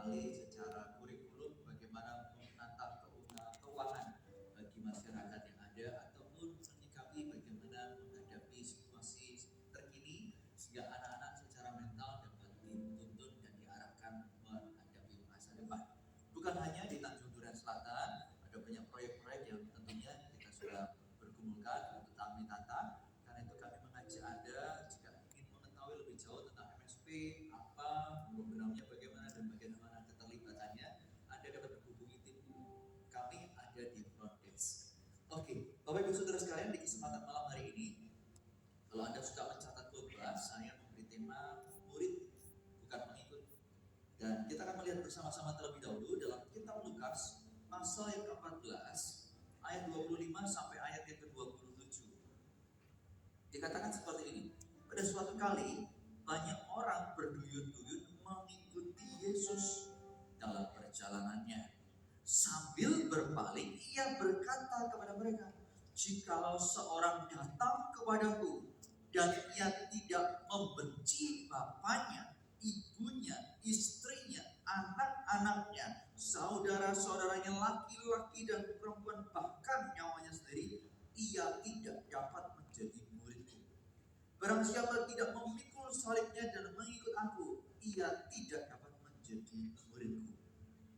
kali secara kurikulum bagaimana menata keuangan bagi masyarakat yang ada ataupun menyikapi bagaimana menghadapi situasi terkini sehingga anak-anak secara mental dapat dituntun dan diarahkan menghadapi masa depan. Bukan hanya di Tanjung Duren Selatan, ada banyak proyek-proyek yang tentunya kita sudah bergumulkan untuk kami tata. Karena itu kami mengajak Anda jika ingin mengetahui lebih jauh tentang MSP, apa programnya, bagaimana dan bagaimana keterlibatannya, Anda dapat menghubungi tim kami ada di front desk. Oke, Bapak Ibu Saudara sekalian, di kesempatan malam hari ini, kalau Anda suka mencatat khotbah, saya memberi tema murid bukan pengikut. Dan kita akan melihat bersama-sama terlebih dahulu dalam kitab Lukas pasal yang ke-14 ayat 25 sampai ayat yang ke-27. Dikatakan seperti ini. Pada suatu kali banyak orang berduyun-duyun mengikuti Yesus dalam perjalanannya. Sambil berpaling ia berkata kepada mereka, "Jikalau seorang datang kepadaku dan ia tidak membenci bapaknya, ibunya, istrinya, anak-anaknya, saudara-saudaranya laki-laki dan perempuan, bahkan nyawanya sendiri, ia tidak dapat menjadi muridku. Barang siapa tidak memikul salibnya dan mengikut aku, ia tidak dapat menjadi muridku."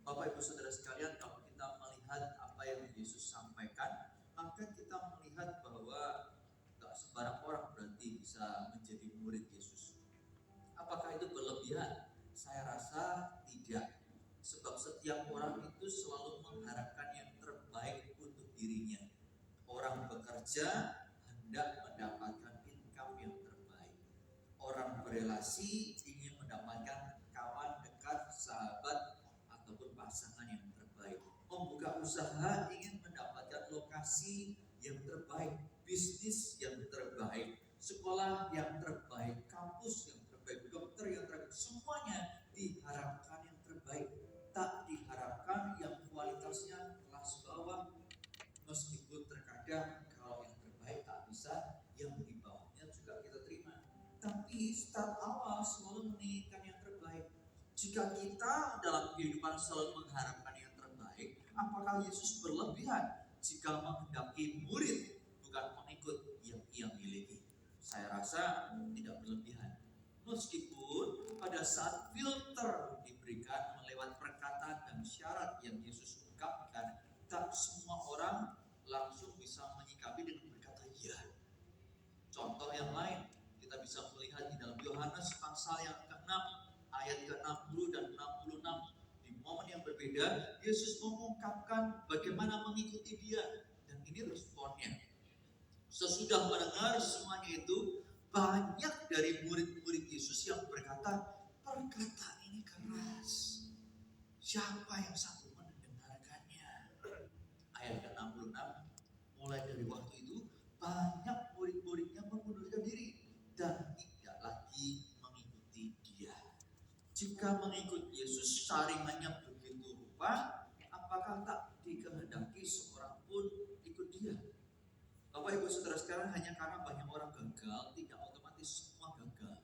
Bapak Ibu Saudara sekalian, kalau kita melihat apa yang Yesus sampaikan, maka kita melihat bahwa gak sembarang orang berarti bisa menjadi murid Yesus. Apakah itu berlebihan? Saya rasa tidak. Sebab setiap orang itu selalu mengharapkan yang terbaik untuk dirinya. Orang bekerja hendak mendapatkan income yang terbaik. Orang berelasi ingin mendapatkan kawan dekat, sahabat, ataupun pasangan yang terbaik. Membuka usaha ingin mendapatkan lokasi yang terbaik, bisnis yang terbaik, sekolah yang terbaik, kampus yang terbaik, dokter yang terbaik. Semuanya diharapkan yang terbaik. Tak diharapkan yang kualitasnya kelas bawah. Meskipun terkadang kalau yang terbaik tak bisa, yang di bawahnya juga kita terima. Tapi start awal selalu menginginkan yang terbaik. Jika kita dalam kehidupan selalu mengharapkan yang terbaik, apakah Yesus berlebihan jika menghendaki murid bukan pengikut yang ia miliki? Saya rasa tidak berlebihan. Meskipun pada saat filter diberikan melewat perkataan dan syarat yang Yesus ungkapkan, tak semua orang langsung bisa menyikapi dengan berkata ya. Contoh yang lain kita bisa melihat di dalam Yohanes pasal yang ke-6 ayat ke-60 dan 66. Di momen yang berbeda Yesus mengungkapkan bagaimana mengikuti dia, dan ini responnya. Sesudah mendengar semuanya itu, banyak dari murid-murid Yesus yang berkata, "Perkataan ini keras, siapa yang sanggup mendengarkannya?" Ayat ke-66, mulai dari waktu itu banyak murid-muridnya mengundurkan diri dan tidak lagi mengikuti dia. Jika mengikut Yesus saringannya begitu rupa, apakah tak dikehendaki seorang pun ikut dia? Bapak Ibu Saudara sekarang, hanya karena banyak orang gagal tidak otomatis semua gagal.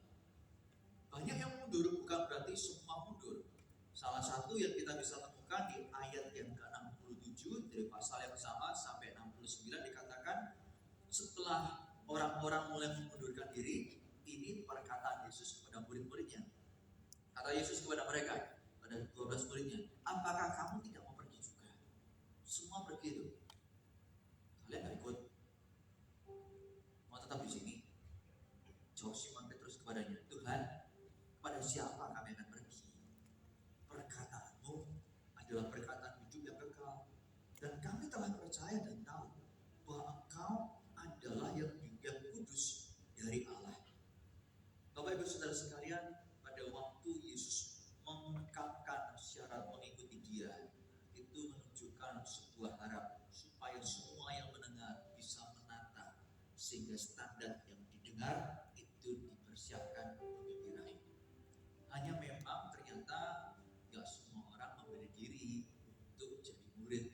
Banyak yang mundur bukan berarti semua mundur. Salah satu yang kita bisa temukan di ayat yang ke-67 dari pasal yang sama sampai 69 dikatakan, setelah orang-orang mulai mengundurkan diri, ini perkataan Yesus kepada murid-muridnya. Kata Yesus kepada mereka, pada 12 muridnya, "Apakah kamu tidak mau pergi juga?" Semua pergi itu. Kalian gak ikut? Mau tetap di sini? Jawab Simon Petrus kepadanya, "Tuhan, pada siapa kami akan pergi? Perkataanmu adalah perkataan hidup yang kekal, dan kami telah percaya dan tahu bahwa Engkau adalah yang kudus dari Allah." Bapak Ibu Saudara sekalian, pada waktu Yesus mengungkapkan syarat mengikuti Dia, itu menunjukkan sebuah harap supaya semua yang mendengar bisa menata, sehingga standar yang didengar itu dipersiapkan untuk diraih. Hanya memang ternyata gak semua orang memberi diri untuk jadi murid.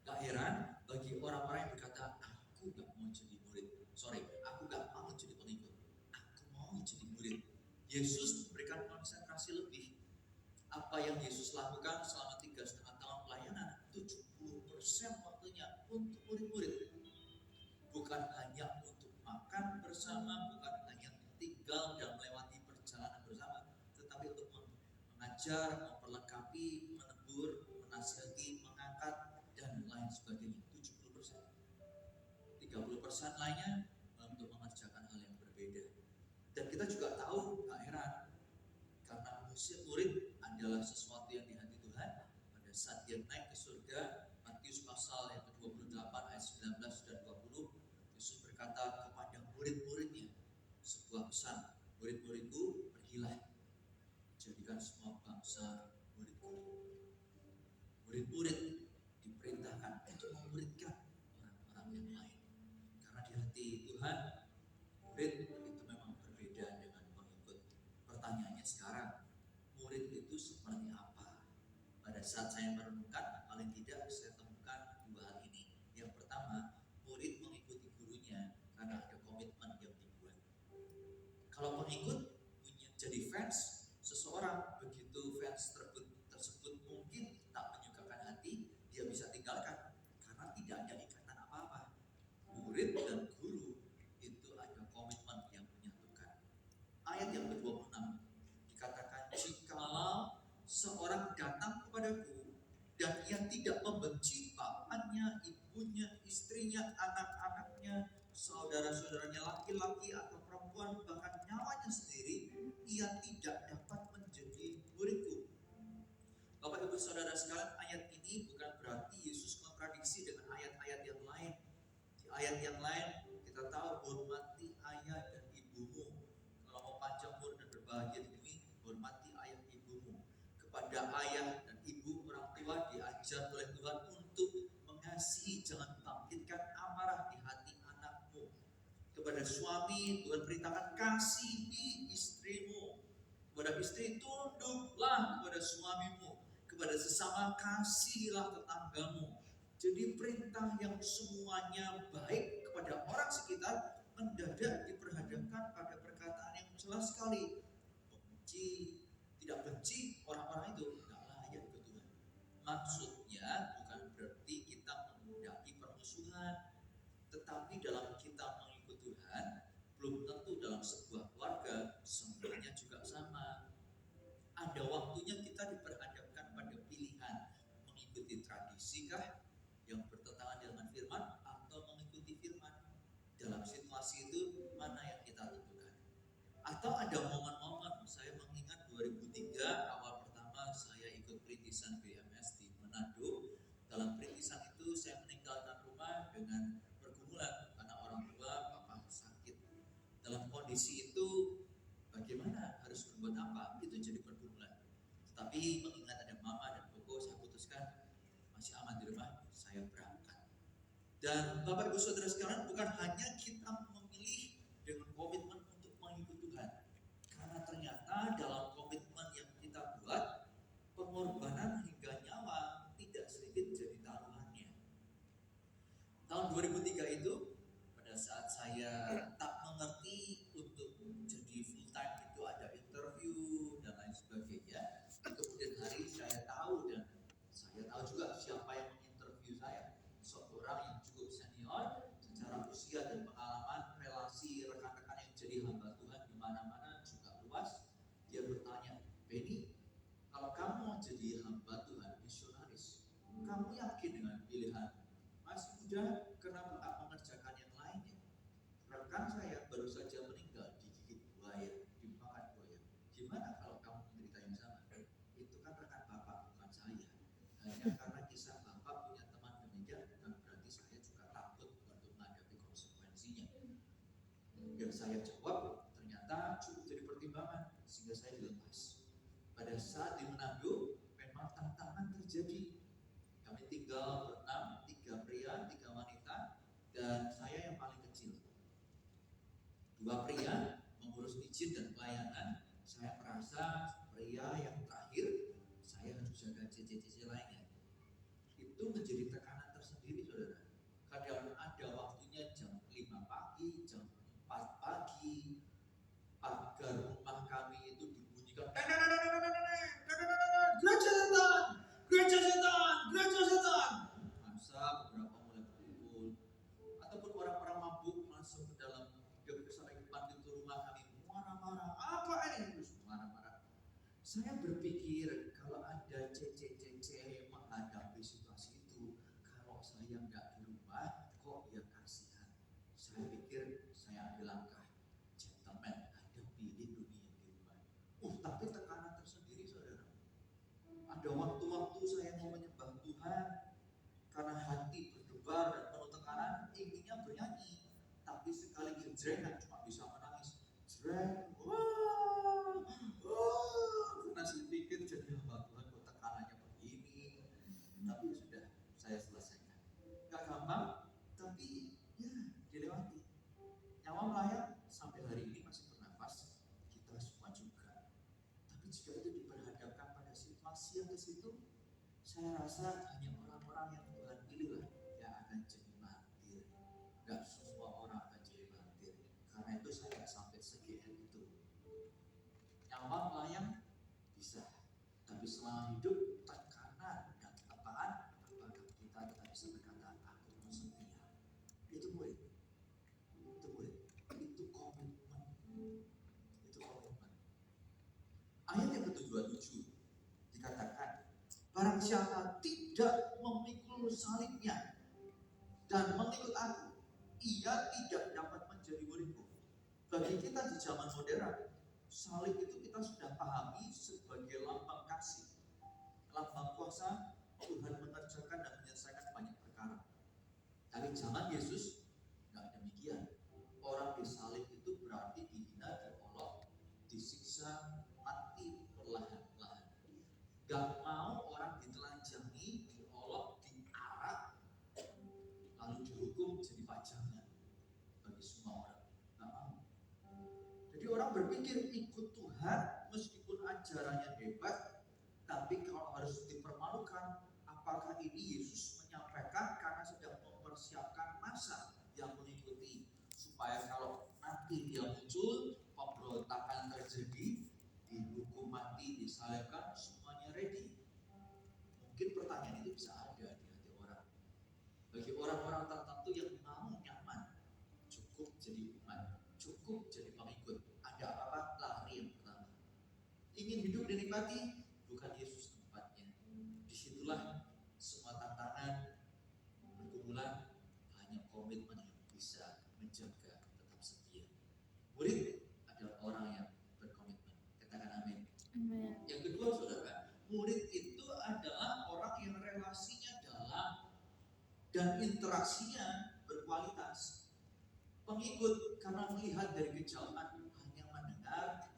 Gak heran bagi orang-orang yang berkata, "Aku gak mau jadi murid. Aku gak mau jadi pengikut. Aku mau jadi murid." Yesus memberikan konsentrasi lebih. Apa Apa yang Yesus lakukan selama 3,5 tahun pelayanan, 70% waktunya untuk murid-murid. Bukan hanya untuk makan bersama, bukan hanya tinggal dan melewati perjalanan bersama, tetapi untuk mengajar, memperlengkapi, menegur, menasihati, mengangkat, dan lain sebagainya. 70%. 30% lainnya untuk mengerjakan hal yang berbeda. Dan kita juga tahu, gak heran, karena murid adalah sesuatu yang di hati Tuhan. Pada saat dia naik ke surga, Matius pasal yang ke-28 ayat 19 dan 20, Yesus berkata kepada murid-muridnya sebuah pesan, murid-muridku, pergilah, jadikan semua bangsa murid-murid. Murid-murid diperintahkan untuk memuridkan orang-orang yang lain. Karena di hati Tuhan, murid itu memang berbeda dengan pengikut. Pertanyaannya sekarang, murid itu seperti apa? Pada saat saya merenungkan, paling tidak saya temukan dua hal ini. Yang pertama, murid mengikuti gurunya karena ada komitmen yang dibuat. Kalau pengikut jadi fans seseorang, begitu fans tersebut mungkin tak menyukakan hati, dia bisa tinggalkan karena tidak ada ikatan apa-apa. Murid dan guru itu ada komitmen yang menyatukan. Ayat yang ke-26 dikatakan, jikalau seorang datang kepadaku dan ia tidak membenci bapaknya, ibunya, istrinya, anak-anaknya, saudara-saudaranya laki-laki atau perempuan, bahkan nyawanya sendiri, ia tidak dapat menjadi muridku. Bapak ibu saudara sekalian, ayat ini bukan berarti Yesus kontradiksi dengan ayat-ayat yang lain. Di ayat yang lain kita tahu, hormati ayah dan ibumu. Kalau mau panjang umur dan berbahagia di bumi, hormati ayah ibumu. Kepada ayah dan ibu, orang tua diajar oleh Tuhan untuk mengasihi, jangan bangkitkan amarah di hati anakmu. Kepada suami, Tuhan perintahkan kasihi istrimu. Kepada istri, tunduklah kepada suamimu. Kepada sesama, kasihilah tetanggamu. Jadi perintah yang semuanya baik kepada orang sekitar mendadak diperhadapkan pada perkataan yang jelas sekali. Benci, tidak benci orang-orang itu tidak layak ke Tuhan. Maksudnya bukan berarti kita menghindari permusuhan, tetapi dalam kita mengikut Tuhan, belum tentu dalam sebuah keluarga semuanya juga sama. Ada waktunya kita diperhadapkan pada pilihan, mengikuti tradisi kah yang bertentangan dengan firman atau mengikuti firman. Dalam situasi itu mana yang kita tentukan? Atau ada momen-momen, saya mengingat 2003 awal pertama saya ikut perintisan BMS di Manado. Dalam perintisan itu saya meninggalkan rumah dengan pergumulan karena orang tua papa sakit. Dalam kondisi itu bagaimana, harus berbuat apa, itu jadi pergumulan. Tetapi mengingat ada mama dan koko, saya putuskan masih aman di rumah, saya berangkat. Dan Bapak Ibu Saudara sekalian, bukan hanya kita memilih dengan komitmen untuk mengikut Tuhan, karena ternyata dalam komitmen yang kita buat, pengorbanan hingga nyawa tidak sedikit jadi taruhannya. Tahun 2003 itu, pada saat saya tak mengerti untuk jadi full time itu ada interview dan lain sebagainya. Kemudian hari saya tahu, dan saya tahu juga siapa yang menginterview saya, seorang yang cukup senior secara usia dan pengalaman, relasi rekan-rekan yang jadi hamba Tuhan di mana-mana juga luas. Dia bertanya, Benny, kalau kamu mau jadi hamba Tuhan, misionaris, kamu yakin dengan pilihan? Masih muda, kenapa tak mengerjakan yang lainnya? Rekan saya baru saja meninggal digigit buaya, dimakan buaya. Gimana kalau kamu menderita yang sama? Itu kan rekan bapak, bukan saya. Hanya karena kisah bapak punya teman demikian, bukan berarti saya juga takut untuk menghadapi konsekuensinya. Yang saya jawab ternyata cukup jadi pertimbangan, sehingga saya dilepas. Pada saat di Manado, memang tantangan terjadi. Kami tinggal berenam, 3 pria, 3 wanita, dan saya yang paling kecil. 2 pria mengurus izin dan pelayanan. Saya merasa pria yang terakhir, saya harus jaga CC lainnya. Itu menjadi tekanan tersendiri, saudara. Kadang ada waktunya jam 5 pagi, jam 4 pagi, agar rumah kami itu dibunyikan jreng, cuma bisa menangis. Jreng, wah, karena saya pikir jadi hamba Tuhan kok tekanannya begini. Tapi sudah saya selesaikan. Gak gampang, tapi ya dilewati. Nyawa melayang sampai hari ini masih bernafas, kita semua juga. Tapi jika itu diperhadapkan pada situasi yang ke situ, saya rasa hanya orang-orang yang Tuhan pilih lah yang akan jadi martir. Gak semua orang akan jadi martir. Karena itu saya gak sampai segr itu. Nyawa melayang bisa, tapi selama hidup tekanan dan tepaan, apakah kita tetap bisa berkata aku mau setia? Itu murid. Itu komitmen. Ayat yang ke-27 dikatakan, barang siapa tidak memikul salibnya dan mengikut aku, ia tidak dapat menjadi muridku. Bagi kita di zaman modern, salib itu kita sudah pahami sebagai lambang kasih, lambang kuasa Tuhan mengerjakan dan menyelesaikan banyak perkara. Tapi zaman Yesus nggak demikian. Orang disalib itu berarti dihina, diolok, disiksa, mati perlahan-lahan. Gak mau orang ditelanjangi, diolok, diarak, lalu dihukum jadi pajangan bagi semua orang. Gak mau. Jadi orang berpikir ikut Tuhan meskipun ajarannya hebat, tapi kalau harus dipermalukan, apakah ini Yesus menyampaikan karena sedang mempersiapkan masa yang mengikuti, supaya kalau nanti dia muncul, pemberontakan terjadi, dihukum mati, disalibkan, semuanya ready. Mungkin pertanyaan itu bisa ada di hati orang. Bagi orang-orang tertentu yang mau nyaman, cukup jadi umat, cukup jadi pengikut. Ada apa-apa, lari yang pertama. Ingin hidup dinikmati, bukan Yesus tempatnya. Disitulah semua tantangan bergumulan, hanya komitmen yang bisa menjaga tetap setia. Murid adalah orang yang berkomitmen. Katakan amin. Amin. Yang kedua, saudara, murid itu adalah orang yang relasinya dalam dan interaksinya berkualitas. Pengikut karena melihat dari kejauhan hanya mendengar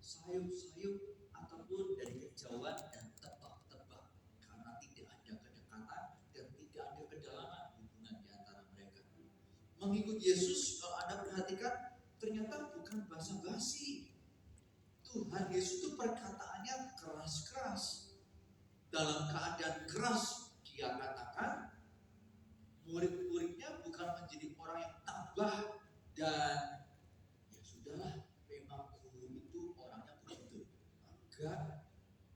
sayup-sayup ataupun dari kejauhan dan tebak-tebak, karena tidak ada kedekatan dan tidak ada kedalaman hubungan di antara mereka. Mengikut Yesus, kalau Anda perhatikan, ternyata bukan basa-basi. Tuhan Yesus itu perkataannya keras-keras. Dalam keadaan keras dia katakan, murid-muridnya bukan menjadi orang yang tabah dan ya sudahlah, memang guru itu orangnya begitu. Enggak.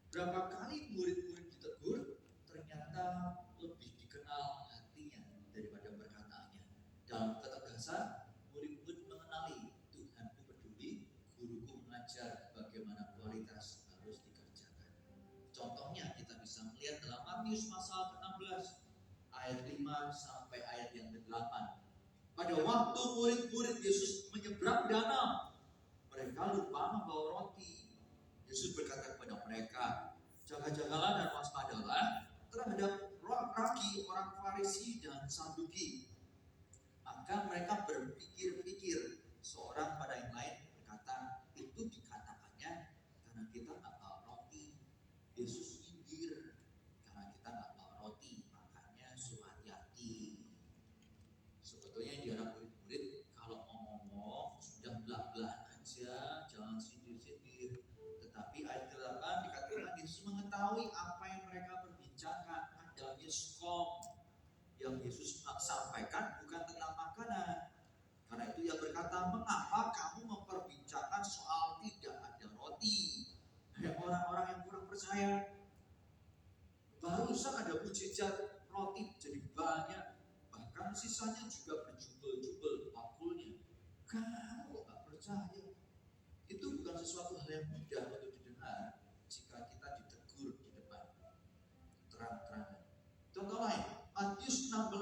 Berapa kali murid-murid ditegur, ternyata lebih dikenal hatinya daripada perkataannya. Dalam ketegasan, murid-murid mengenali Tuhanku peduli, guruku mengajar bagaimana kualitas harus dikerjakan. Contohnya kita bisa melihat dalam Matius pasal ke-16 ayat 5 sampai ayat yang ke-8. Pada waktu murid-murid Yesus menyeberang danau, mereka lupa membawa roti. Yesus berkata kepada mereka, jaga-jagalah dan waspadalah terhadap ragi orang Farisi dan Saduki. Maka mereka berpikir-pikir, seorang pada yang lain berkata, itu dikatakannya karena kita nggak bawa roti. Yesus sindir, karena kita nggak bawa roti, makanya suruh hati-hati. Sebetulnya di anak murid-murid kalau mau ngomong sudah belak-belakan aja, jangan sindir-sindir. Tetapi ayat ke-8 dikatakan Yesus mengetahui apa yang mereka perbincangkan. Ada miskom yang Yesus sampaikan bukan tentang makanan. Karena itu ia berkata, mengapa kamu memperbincangkan soal tidak ada roti? Kayak orang-orang yang kurang percaya. Barusan ada mujizat roti jadi banyak, bahkan sisanya juga berjubel-jubel bakulnya. Kamu kok gak percaya? Itu bukan sesuatu hal yang mudah untuk didengar jika kita ditegur di depan terang-terangan. Contoh lain, Matius 16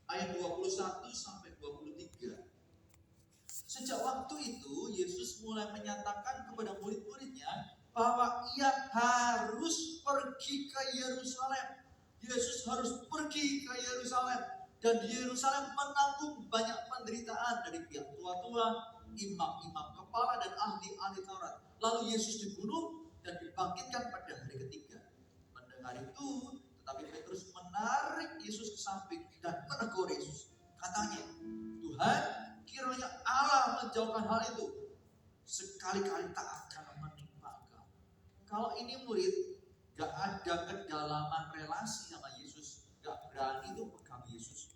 ayat 21 sampai 23. Sejak waktu itu Yesus mulai menyatakan kepada murid-muridnya bahwa ia harus pergi ke Yerusalem. Yesus harus pergi ke Yerusalem. Dan di Yerusalem menanggung banyak penderitaan dari pihak tua-tua, imam-imam kepala dan ahli-ahli Taurat. Lalu Yesus dibunuh dan dibangkitkan pada hari ketiga. Mendengar itu, tetapi Petrus menarik Yesus ke samping dan menegur Yesus. Katanya, Tuhan, kiranya Allah menjauhkan hal itu. Sekali-kali tak akan menimpa engkau. Kalau ini murid, gak ada kedalaman relasi sama Yesus, gak berani tuh pegang Yesus.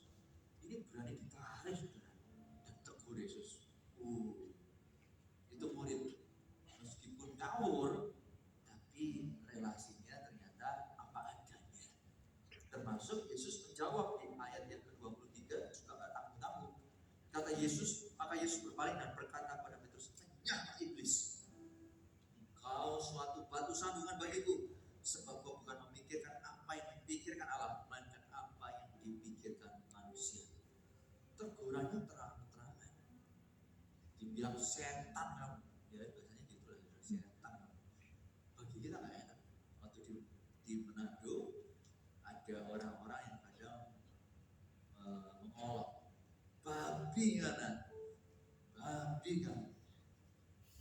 Ini berani ditarik dan tegur Yesus. Itu murid. Meskipun ngawur, tapi relasinya ternyata apa adanya. Termasuk Yesus menjawab di ayat yang ke-23 juga gak tanggung-tanggung. Kata Yesus, maka Yesus berpaling dan berkata kepada Petrus, "Enyah iblis, engkau suatu batu sandungan bagiku, sebab kau bukan memikirkan apa yang dipikirkan Allah, melainkan apa yang dipikirkan manusia." Tegurannya terang-terangan. Dibilang setan kamu, ya biasanya gitu lah, setan. Bagi kita nggak enak. Waktu di Manado ada orang-orang yang kadang mengolok, babi kan? Babi kan?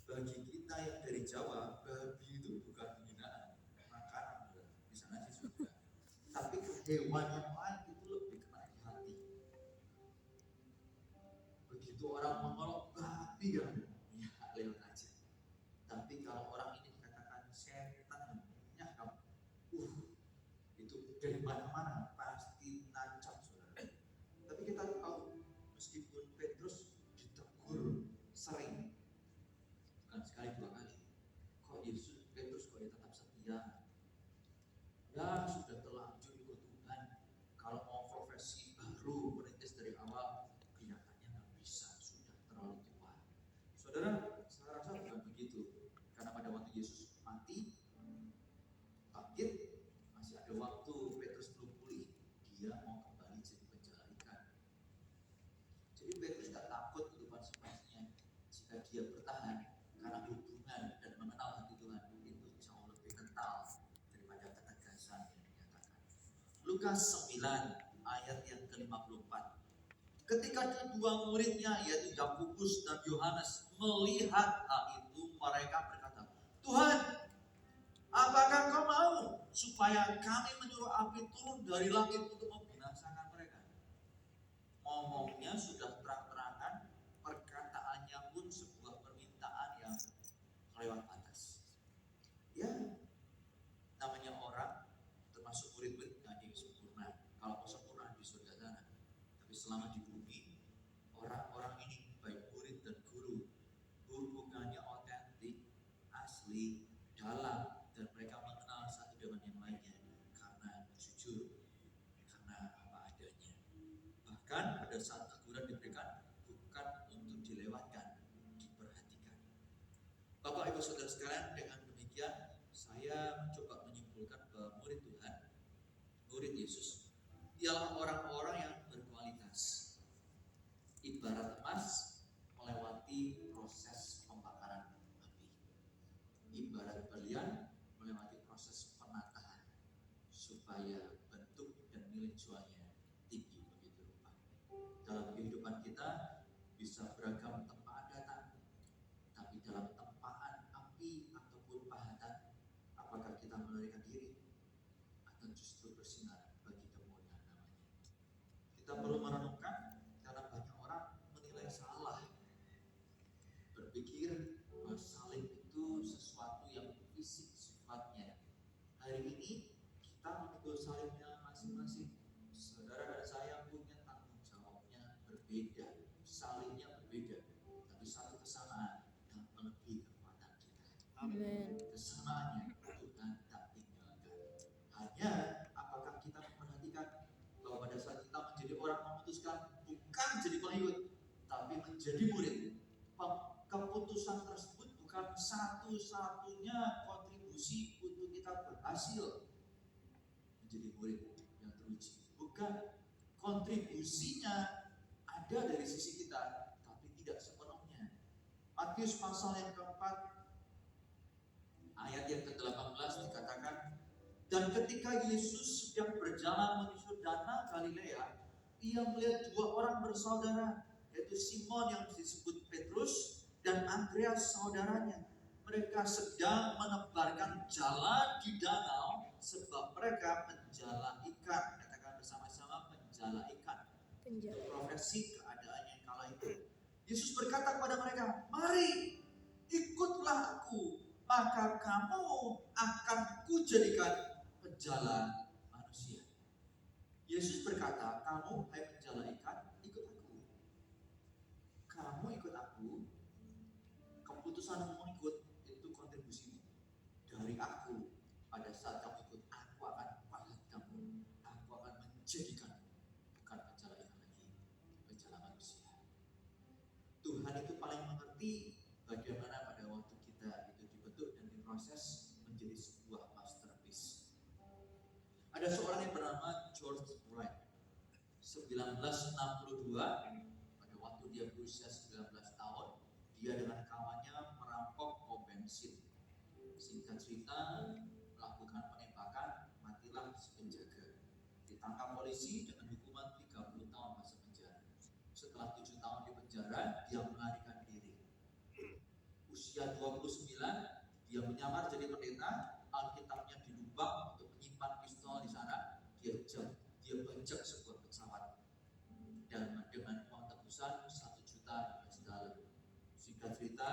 Bagi kita yang dari Jawa, babi itu bukan penghinaan, makanan di sana sih juga. Tapi hewan yang lain itu lebih kena di hati. Begitu orang mengolok babi kan, ya lewat aja. Tapi kalau orang ini dikatakan setan, ya kamu, itu dari mana-mana pasti nancap saudara. Tapi kita tahu, meskipun Petrus ditegur sering, bukan sekali dua kali, kok Petrus kok dia tetap setia? Ya sudah terlanjur ikut Tuhan. Kalau mau profesi baru merintis dari awal, kelihatannya nggak bisa, sudah terlalu tua. Saudara, saya rasa bukan begitu. Karena pada waktu Yesus mati, bangkit, masih ada waktu Petrus belum pulih, dia mau kembali jadi penjala ikan. Jadi Petrus tidak takut untuk konsekuensinya jika dia bertahan, karena hubungan dan mengenal hati Tuhan itu jauh lebih kental daripada ketegasan yang dinyatakan. Lukas 9 ayat yang ke-54. Ketika kedua muridnya yaitu Yakobus dan Yohanes melihat hal itu, mereka berkata, "Tuhan, apakah kau mau supaya kami menyuruh api turun dari langit untuk membinasakan mereka?" Ngomongnya sudah terang-terangan, perkataannya pun sebuah permintaan yang lewat batas. Ya, namanya orang, termasuk murid-murid, nggak ada yang sempurna. Kalau mau sempurna di surga sana. Tapi selama di bumi, orang-orang ini baik murid dan guru, hubungannya otentik, asli, dalam, dan mereka mengenal satu dengan yang lainnya karena jujur, karena apa adanya. Bahkan pada saat teguran diberikan, bukan untuk dilewatkan, diperhatikan. Bapak Ibu Saudara sekalian, dengan demikian saya mencoba menyimpulkan bahwa murid Tuhan, murid Yesus, ialah orang-orang yang berkualitas. Ibarat emas melewati proses pembakaran api. Ibarat berlian melewati proses penataan supaya bentuk dan nilai jualnya tinggi begitu rupa. Dalam kehidupan kita bisa beragam tempaan datang, tapi dalam tempaan api ataupun pahatan, apakah kita melarikan diri atau justru bersinar bagi kemuliaan namanya? Kita perlu merenungkan, karena banyak orang menilai salah, berpikir bahwa salib itu sesuatu yang fisik sifatnya. Hari ini kita memikul salibnya masing-masing. Saudara dan saya punya tanggung jawabnya berbeda, salibnya berbeda, tapi satu kesamaan yang melebihi kekuatan kita. Amin. Kesamaannya Tuhan tak tinggalkan. Hanya apakah kita memperhatikan bahwa pada saat kita menjadi orang memutuskan bukan jadi pengikut, tapi menjadi murid, keputusan tersebut bukan satu-satunya kontribusi untuk kita berhasil menjadi murid yang teruji. Bukan, kontribusinya ada dari sisi kita, tapi tidak sepenuhnya. Matius pasal yang keempat, ayat yang ke-18 dikatakan, "Dan ketika Yesus sedang berjalan menyusur danau Galilea, ia melihat dua orang bersaudara, yaitu Simon yang disebut Petrus dan Andreas saudaranya. Mereka sedang menebarkan jalan di danau sebab mereka penjala ikan. Katakan bersama-sama, penjala ikan. Profesi keadaannya kala itu. Yesus berkata kepada mereka, "Mari, ikutlah aku, maka kamu akan kujadikan penjala manusia." Yesus berkata, "Kamu, hai penjala ikan, ikut aku. Kamu ikut aku, keputusan mengikut itu kontribusimu dari aku. Pada saat kamu ikut, aku akan pahat kamu, aku akan menjadikan bukan penjala ikan lagi, penjala manusia." Tuhan itu paling mengerti bagaimana pada waktu kita itu dibentuk dan diproses menjadi sebuah masterpiece. Ada seorang yang bernama George Wright. 1962, pada waktu dia berusia 19 tahun, dia dengan kawannya merampok pom bensin. Singkat cerita, melakukan penembakan, matilah si penjaga. Ditangkap polisi dengan hukuman 30 tahun masa penjara. Setelah 7 tahun di penjara, dia melarikan diri. Usia 29, dia menyamar jadi pendeta. Alkitabnya dilubang untuk menyimpan pistol di sana. Dia bajak sebuah pesawat dan dengan uang tebusan 1 juta US$. Singkat cerita,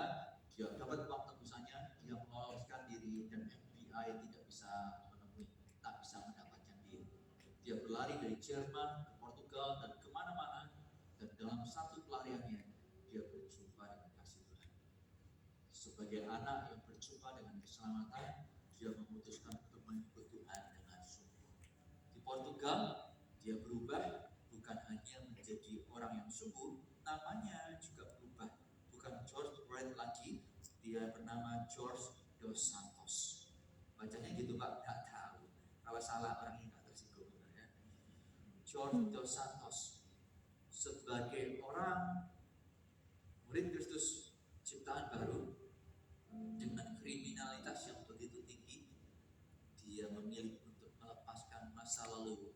dia dapat uang tebusannya, dia meloloskan diri dan FBI tidak bisa menemui, tak bisa mendapatkan dia. Dia berlari dari Jerman ke Portugal dan kemana-mana, dan dalam satu pelariannya dia berjumpa dengan kasih Tuhan. Sebagai anak yang berjumpa dengan keselamatan, dia memutuskan untuk mengikut Tuhan dengan sungguh. Di Portugal, dia berubah, bukan hanya menjadi orang yang sungguh, namanya juga berubah. Bukan George Wright lagi, dia bernama George dos Santos. Bacanya gitu Pak, nggak tahu. Kalau salah orang ini nggak tersinggung ya. George dos Santos sebagai orang murid Kristus ciptaan baru dengan kriminalitas yang begitu tinggi, dia memilih untuk melepaskan masa lalu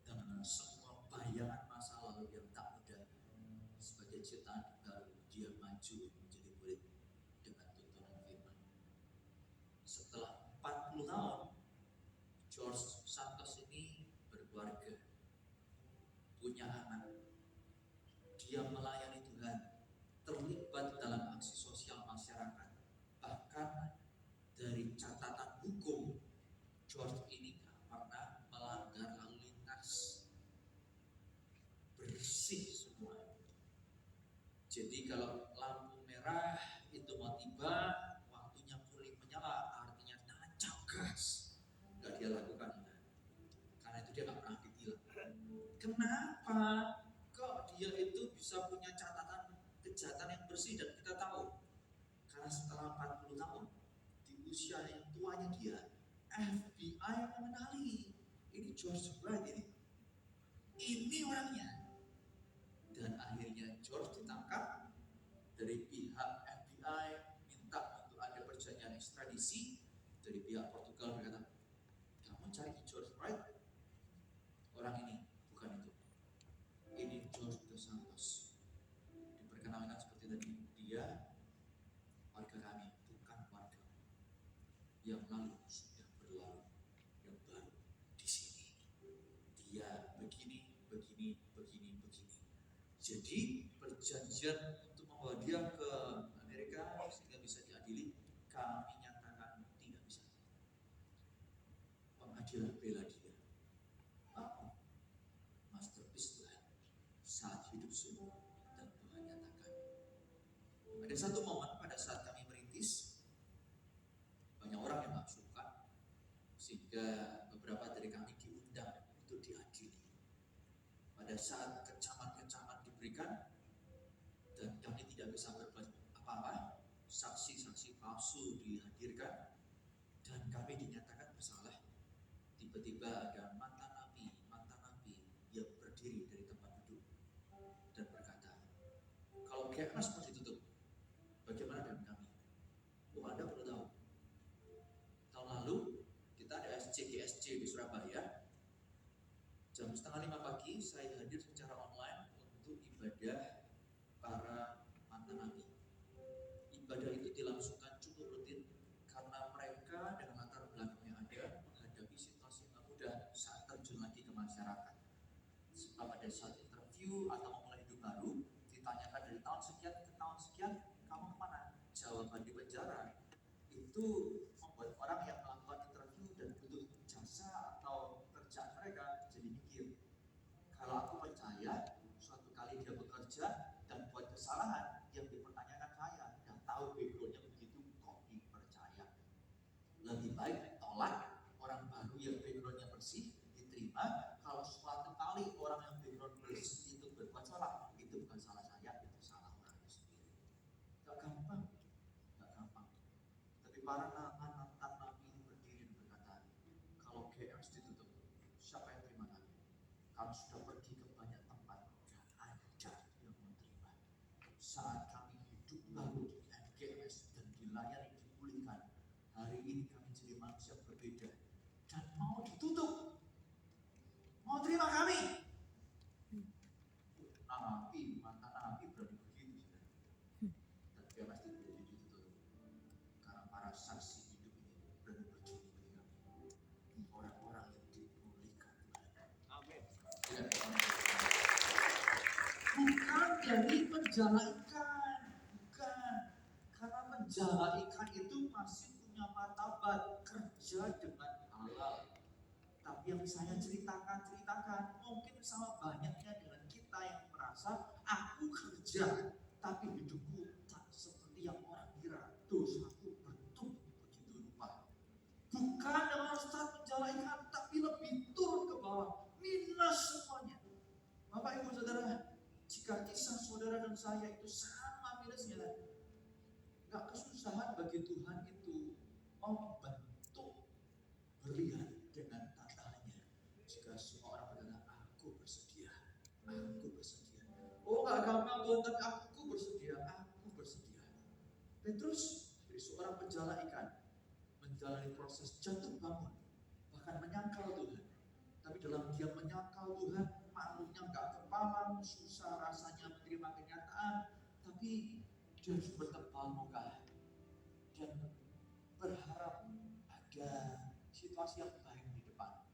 dengan semua bayangan masa lalu yang tak mudah. Sebagai ciptaan baru, dia maju menjadi murid dengan tuntunan firman. Setelah 40 tahun, George Santos ini berkeluarga, punya anak. Dia melayani Tuhan, terlibat dalam aksi sosial masyarakat. Bahkan dari catatan hukum, George ini gak pernah melanggar lalu lintas, bersih semua. Jadi kalau lampu merah itu mau tiba, waktunya kuning menyala, artinya tancap gas. Gak dia lakukan, karena itu dia gak pernah ditilang. Kenapa? Kok dia itu bisa punya catatan kejahatan yang bersih? Dan kita tahu, karena setelah 40 tahun, di usia yang tuanya dia, FBI mengenali ini George Wright ini orangnya. Dan akhirnya George ditangkap. Dari pihak FBI minta untuk ada perjanjian ekstradisi. Dari pihak Portugal berkata, kamu cari George Wright, orang ini, bukan itu. Ini George dos Santos. Diperkenalkan seperti tadi, dia warga kami, bukan warga yang lalu sudah berlalu, yang baru di sini. Dia begini. Jadi perjanjian untuk membawa dia ke Amerika sehingga bisa diadili, kami nyatakan tidak bisa. Pengadilan bela dia. Masterpiece Tuhan saat hidup semua, dan Tuhan nyatakan. Ada satu momen pada saat kami merintis, banyak orang yang gak suka, sehingga beberapa dari kami diundang untuk diadili. Pada saat kecaman-kecaman diberikan dan kami tidak bisa berbuat apa-apa, saksi-saksi palsu dihadirkan dan kami dinyatakan bersalah. Tiba-tiba ada mantan napi yang berdiri dari tempat duduk dan berkata, kalau Kepnas mau ditutup, bagaimana dengan kami? Anda perlu tahu, tahun lalu kita ada SCGSC di Surabaya, jam 4:30 Jumat pagi saya hadir secara online untuk ibadah para mantan nabi. Ibadah itu dilangsungkan cukup rutin karena mereka dengan latar belakang yang ada menghadapi situasi yang mudah saat terjun lagi ke masyarakat. Sebab pada saat interview atau memulai hidup baru, ditanyakan dari tahun sekian ke tahun sekian, kamu kemana? Jawaban di penjara. Itu membuat orang yang melakukan interview dan butuh jasa atau kerjaan mereka jadi mikir. Kalau aku percaya, suatu kali dia bekerja dan buat kesalahan yang dipertanyakan saya, dan tahu backgroundnya begitu kok dipercaya. Lebih baik tolak orang baru yang backgroundnya bersih, diterima. Kalau suatu kali orang yang background bersih itu berbuat salah, itu bukan salah saya, itu salah orang itu sendiri. Gak gampang. Tapi para mantan nabi ini berdiri dan berkata, kalau GMS ditutup, siapa yang terima kami? Kami sudah pergi ke banyak tempat, gak ada yang menerima. Saat kami hidup baru di GMS dan dilayani, dipulihkan, hari ini kami jadi manusia berbeda dan mau ditutup, mau terima kami. Mantan nabi berani begitu, dan GMS itu jadi ditutup karena para saksi hidup ini berani begini bagi kami, orang-orang yang dipulihkan Tuhan. Amin. Bukan dari penjala ikan, bukan. Karena penjala ikan itu masih punya martabat, kerja dengan halal. Tapi yang saya ceritakan mungkin sama banyaknya dengan kita yang merasa aku kerja, tapi hidupku tak seperti yang orang kira. Dosaku bertumpuk begitu rupa. Bukan dengan start penjala ikan, tapi lebih turun ke bawah, minus semuanya. Bapak Ibu Saudara, jika kisah saudara dan saya itu sama minusnya, gak kesusahan bagi Tuhan itu membentuk berlian dengan tantangannya. Jika semua orang berkata, aku bersedia. Oh gak gampang Tuhan, tapi aku bersedia. Petrus dari seorang penjala ikan menjalani proses jatuh bangun, bahkan menyangkal Tuhan. Tapi dalam dia menyangkal Tuhan, maklumnya gak kepalang, susah rasanya menerima kenyataan, tapi dia harus bertebal muka dan berharap ada situasi yang baik di depan.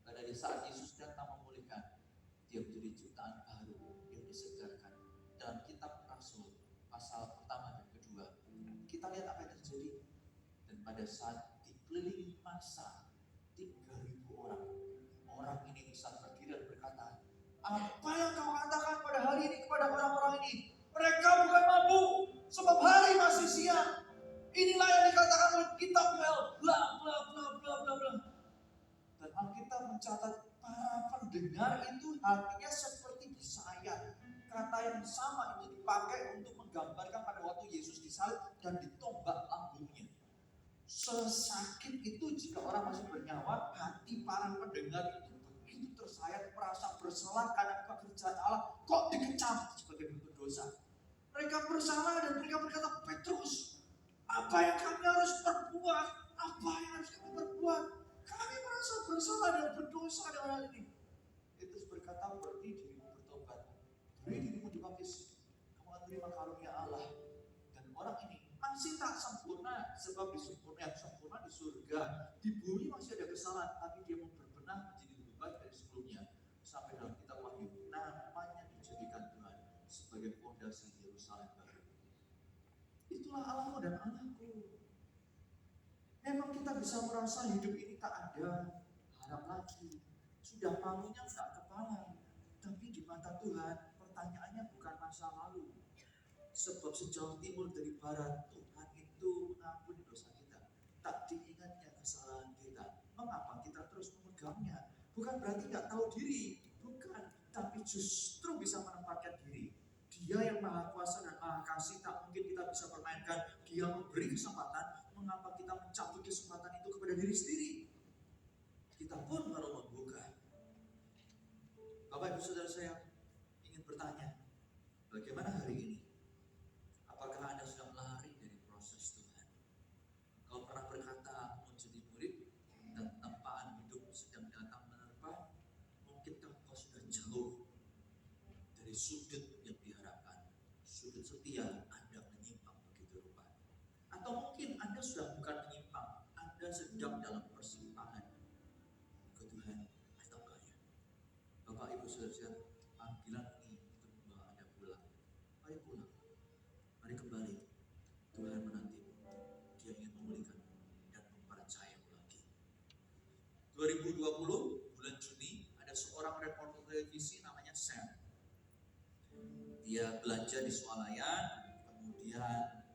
Pada saat Yesus datang memulihkan, dia menjadi ciptaan baru yang disegarkan. Dalam kitab Rasul pasal pertama dan kedua, kita lihat apa yang terjadi. Dan pada saat dikelilingi massa 3.000 orang ini bisa berdiri dan berkata, apa yang kau katakan pada hari ini kepada orang-orang ini? Mereka bukan mabuk, sebab hari masih siang. Inilah yang dikatakan oleh kitab Yoel, bla bla bla bla bla bla. Dan Alkitab mencatat para pendengar itu hatinya seperti disayat. Kata yang sama itu dipakai untuk menggambarkan pada waktu Yesus disalib dan ditombak lambungnya. Sesakit itu jika orang masih bernyawa, hati para pendengar itu begitu tersayat, merasa bersalah karena pekerjaan Allah kok dikecam sebagai bentuk dosa. Mereka bersalah dan mereka berkata, Petrus, apa yang kami harus perbuat? Kami merasa bersalah dan berdosa dengan hal ini. Petrus berkata, berarti dirimu bertobat, beri dirimu dibaptis, kamu akan terima karunia Allah. Dan orang ini masih tak sempurna, sebab sempurna di surga, di bumi masih ada kesalahan, tapi dia mau berbenah menjadi lebih baik dari sebelumnya. Sampai dalam kitab Wahyu, namanya dijadikan Tuhan sebagai fondasi Yerusalem baru. Itulah Allahmu dan Anakku. Memang kita bisa merasa hidup ini tak ada harap lagi, sudah palunya tak kepalang. Tapi di mata Tuhan, pertanyaannya bukan masa lalu. Sebab sejauh timur dari barat, Tuhan itu mengampuni dosa kita. Tak diingatnya kesalahan kita. Mengapa kita terus memegangnya? Bukan berarti gak tahu diri, bukan. Tapi justru bisa menempatkan diri. Dia yang maha kuasa dan maha kasih, tak mungkin kita bisa permainkan. Dia memberi kesempatan, mengapa kita mencabut kesempatan itu kepada diri sendiri? Kita pun baru membuka. Bapak Ibu Saudara saya ingin bertanya, bagaimana hari ini? Apakah Anda sedang lari dari proses Tuhan? Kau pernah berkata mau jadi murid dan tempaan hidup sedang datang menerpa? Mungkinkah kau Jadi sudut yang diharapkan, sudut setia, Anda menyimpang begitu rupa. Atau mungkin Anda sudah bukan menyimpang, Anda sedang dalam persimpangan. Ikut Tuhan, atau enggak ya? Bapak Ibu Saudara, panggilan ini untuk membawa Anda pulang. Ayo pulang, mari kembali. Tuhan menantimu, Dia ingin memulihkanmu dan mempercayamu lagi. 2020 bulan Juni ada seorang reporter televisi namanya Sam. Dia belanja di swalayan, kemudian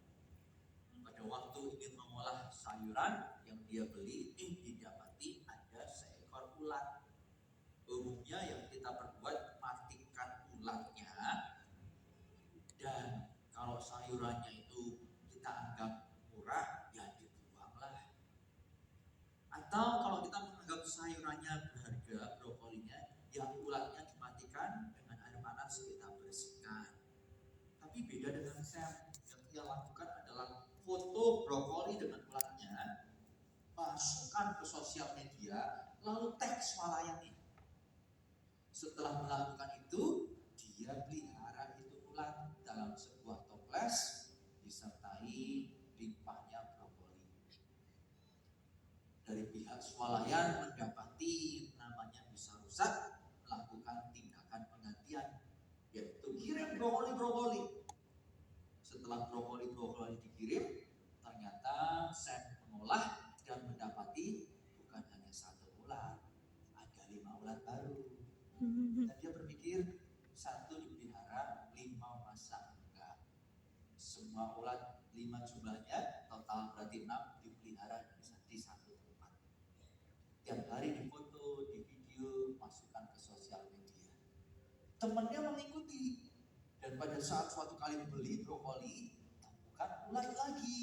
pada waktu ingin mengolah sayuran yang dia beli, didapati ada seekor ulat. Umumnya yang kita perbuat matikan ulatnya, dan kalau sayurannya itu kita anggap murah, ya dibuanglah. Atau kalau kita menganggap sayurannya berharga, brokolinya, yang ulatnya dimatikan dengan air panas kita bersihkan. Tapi beda dengan Sam, yang dia lakukan adalah foto brokoli dengan ulatnya, masukkan ke sosial media, lalu tag swalayan ini. Setelah melakukan itu, dia pelihara itu ulat dalam sebuah toples disertai limpahnya brokoli. Dari pihak swalayan mendapati namanya bisa rusak, melakukan tindakan penggantian, yaitu kirim brokoli-brokoli. Setelah brokoli-brokoli dikirim, ternyata Sam mengolah dan mendapati bukan hanya satu ulat, ada 5 ulat baru. Dan dia berpikir, satu dipelihara, 5 masa enggak. Semua ulat 5 jumlahnya, total berarti 6 dipelihara di satu tempat. Tiap hari difoto, di video, masukkan ke sosial media. Temannya mengikuti, dan pada saat suatu kali beli brokoli, temukan ulat lagi.